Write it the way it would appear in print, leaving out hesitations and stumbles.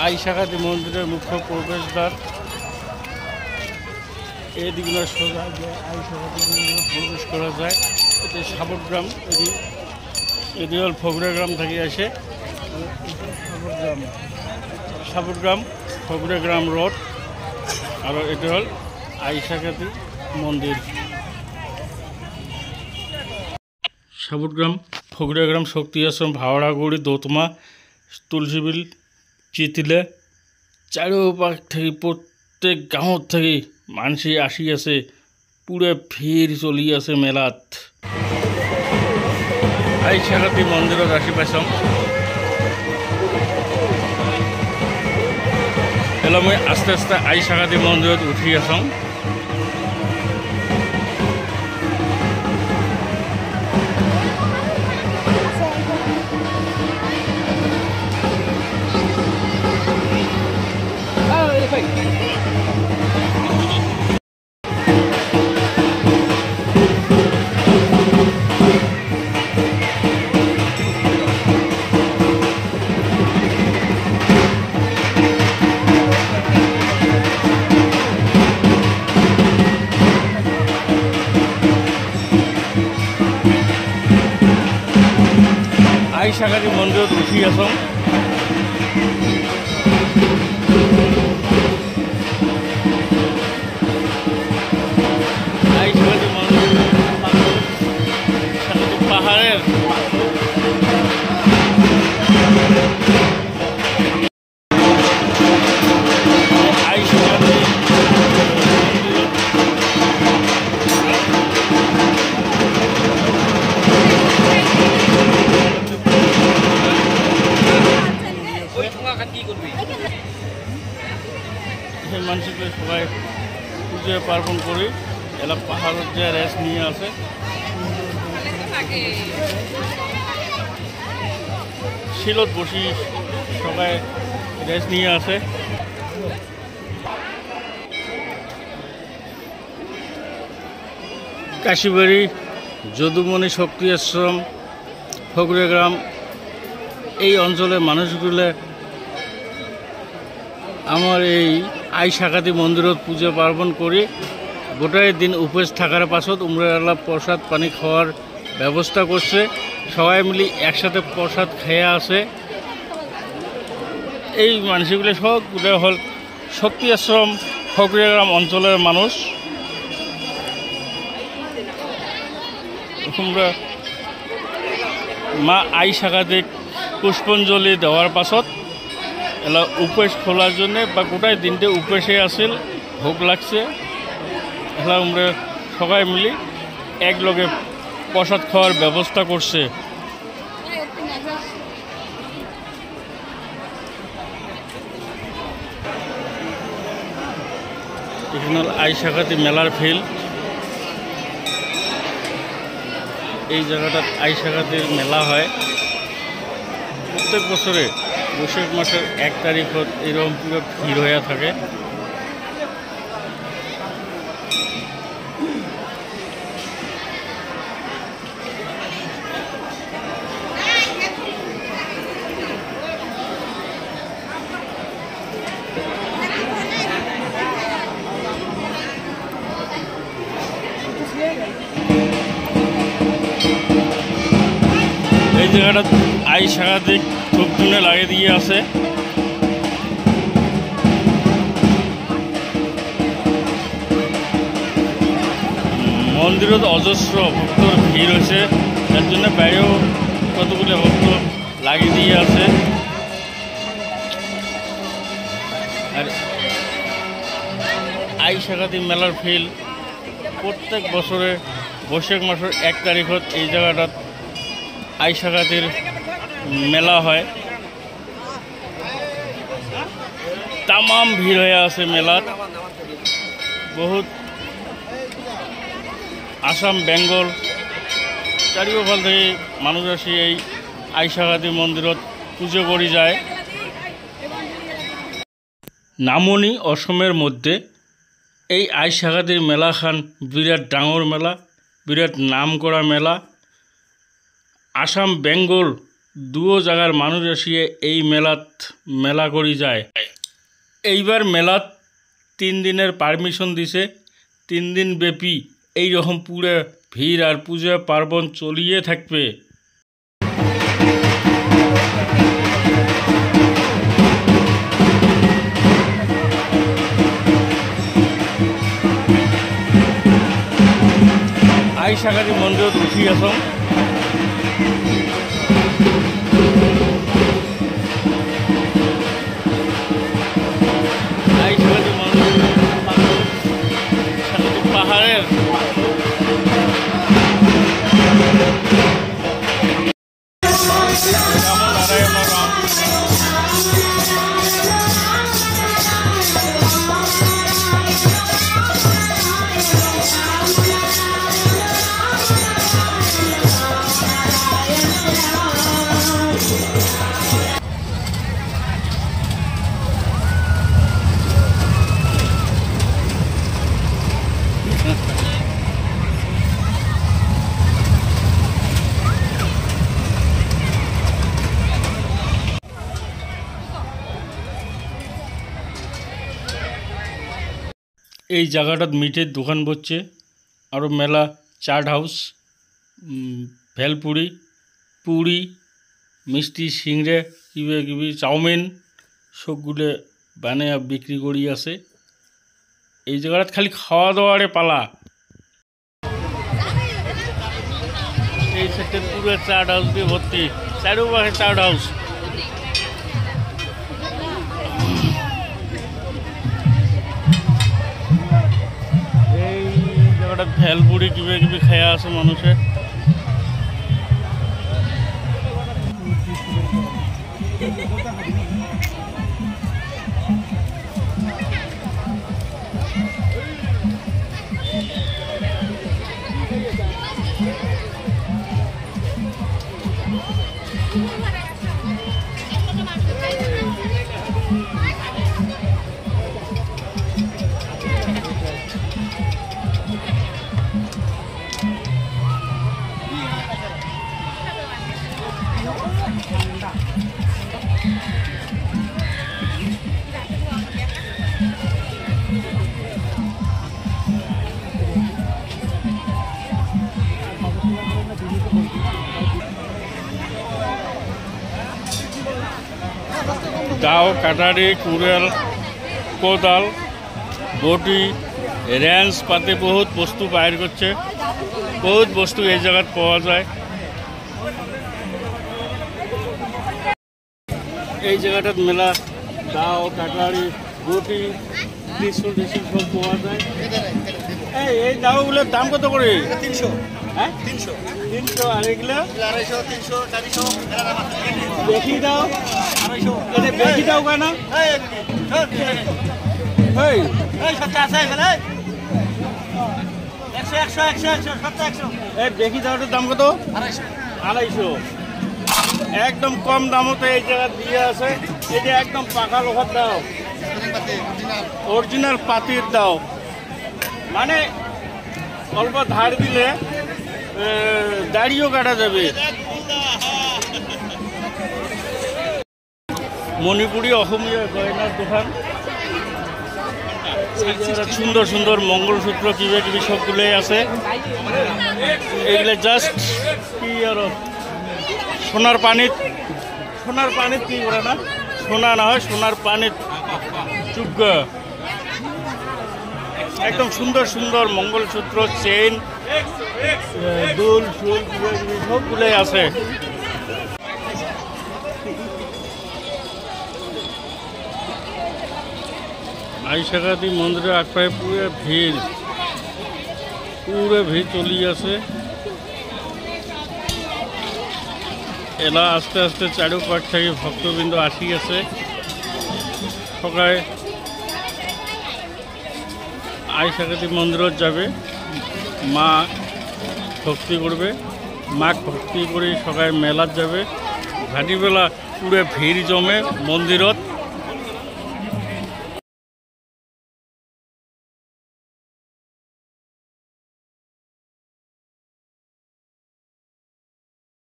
আইসাকাতি মন্দিরের মুখ্য প্রবেশদ্বার। এদিকে সোজা যে আইসাকাতি মন্দিরে প্রবেশ করা যায়। এটি সাবরগ্রাম, এটি হল ফগুড়াগ্রাম থেকে আসে। সাবরগ্রাম রোড। আর এটি হল আইসাকাতি মন্দির। সাবরগ্রাম, ফগুড়াগ্রাম, শক্তি আশ্রম, ভাওড়াগুড়ি, দোতমা, তুলসীবিল, চিতিলে চারিপাশ থেকে প্রত্যেক গাঁৱত থেকে মানুষে আসি আছে। পুরো ভিড় চলি আছে মেলাত। আইসাকাতি মন্দিরত আসি পাইছম। এলা মই আস্তে আস্তে আইসাকাতি মন্দিরত উঠি আছম। আইসাকাতি মন্দিরত উঠি আছম। আইসাকাতি মন্দির পাহাড়ের মানুষকে সবাই পুজো পার্বণ করি। এলা পাহাড়ের যে রেস্ট নিয়ে আছে, শিলত বসি সবাই রেস্ট নিয়ে আছে। কাশীবাড়ি, যদুমণি শক্তি আশ্রম, ফগুড়াগ্রাম এই অঞ্চলের মানুষগুলো আমার এই আইসাকাতি মন্দিরত পূজা পার্বণ করি। গোটাই দিন উপোস থাকার পাছত উমরা প্রসাদ পানি খাওয়ার ব্যবস্থা করছে। সবাই মিলি একসাথে প্রসাদ খেয়ে আছে। এই মানুষগুলো সবগুলো হল শক্তি আশ্রম ফগুড়াগ্রাম অঞ্চলের মানুষ। আমরা মা আইসাকাতি পুষ্পাঞ্জলি দেওয়ার পাছত এলা উপোস খোলার জন্যে বা গোটাই দিনটা উপোসে আসিল, ভোগ লাগছে। এলা আমরা সবাই মিলি একলগে প্রসাদ খাওয়ার ব্যবস্থা করছে। এখানে আইসাকাতি মেলার ফিল্ড। এই জায়গাটাত আইসাকাতির মেলা হয় প্রত্যেক বছরে বৈশাখ মাসের 1 তারিখত। এরকম পুরো ভিড় হয়ে থাকে। এই জায়গাটা আইসাকাতি খুব দিনে লাগিয়ে দিয়ে আছে। মন্দিরত অজস্র ভক্তর ভিড় হয়েছে, তার জন্য বাইরেও কতগুলো ভক্ত লাগিয়ে দিয়ে আছে। আর আইসাকাতি মেলার ফিল্ড প্রত্যেক বছরে বৈশাখ মাসের 1 তারিখত এই জায়গাটাত আইসাকাতির মেলা হয়। তামাম ভিড় হয়ে আছে মেলাত। বহুত আসাম, বেঙ্গল চারিওফাল থেকে মানুষ আসি এই আইসাকাতি মন্দিরত পুজো করি যায়। নামনি অসমের মধ্যে এই আইসাকাতির মেলাখান বিরাট ডাঙর মেলা, বিরাট নাম করা মেলা। আসাম, বেঙ্গল দুও জায়গার মানুষ আসিয়ে এই মেলাত মেলা করি যায়। এইবার মেলাত 3 দিনের পারমিশন দিছে। 3 দিন ব্যাপী এই রকম পুরো ভিড় আর পূজা পার্বণ চলিয়ে থাকবে। আইসাকারি মন্দিরত উঠি আছো। আইসাকারি মন্দির পাহাড়ের এই জায়গাটাত মিঠের দোকান বসছে, আরও মেলা চাট হাউস, ভেলপুরি, পুরি, মিষ্টি, সিংড়ে, কিবি চাউমিন সবগুলো বানিয়ে বিক্রি করি আছে। এই জায়গাটাত খালি খাওয়া দাওয়ারে পালা। এই সেক্টর পুরো চাট হাউস দিয়ে ভর্তি, চারোপাশে চাট হাউস। ভেলপুরি কিবি খাইয়া আছে মানুষে। দাও, কাটারি, কুড়াল, কোদাল, বটি, রেঞ্জ পাতে বহুত বস্তু বাইর করছে। বহুত বস্তু এই জায়গাত পাওয়া যায়। এই জায়গাটাত মেলা দাও, কাটারি, বটি, ত্রিশূল সব পাওয়া যায়। এই দাওগুলোর দাম কত করে? 300। হ্যাঁ 300 আর এগুলো 250, 300, 400। বেশি দাও 250। এটা বেশি দাও কেন? বেশি দাওটার দাম কত? 250। একদম কম দামতে এই জায়গা দিয়ে আছে। এটা একদম পাকা লোহার দাও, অরিজিনাল পাতির দাও। মানে অল্প ধার দিলে দাড়িও কাটা যাবে। মণিপুরি অসমীয়া গয়নার দোকান। সুন্দর সুন্দর মঙ্গলসূত্র কিবি সবগুলোই আছে। এগুলো জাস্ট কি আর সোনার পানিত কি করে না, সোনা না হয় সোনার পানিত যোগ্য। একদম সুন্দর সুন্দর মঙ্গলসূত্র, চেইন, দুল ফুল সবগুলোই আছে। আইসাকাতি মন্দিরের আগপায়ে পুরো ভিড় চলি আছে। এলা আস্তে আস্তে চারোপাশ থেকে ভক্তবৃন্দ আসি আছে। সকালে আইসাকাতি মন্দিরত যাবে, মা ভক্তি করবে। মাক ভক্তি করে সকালে মেলাত যাবে। ঘাটিবেলা পুরো ভিড় জমে মন্দিরত।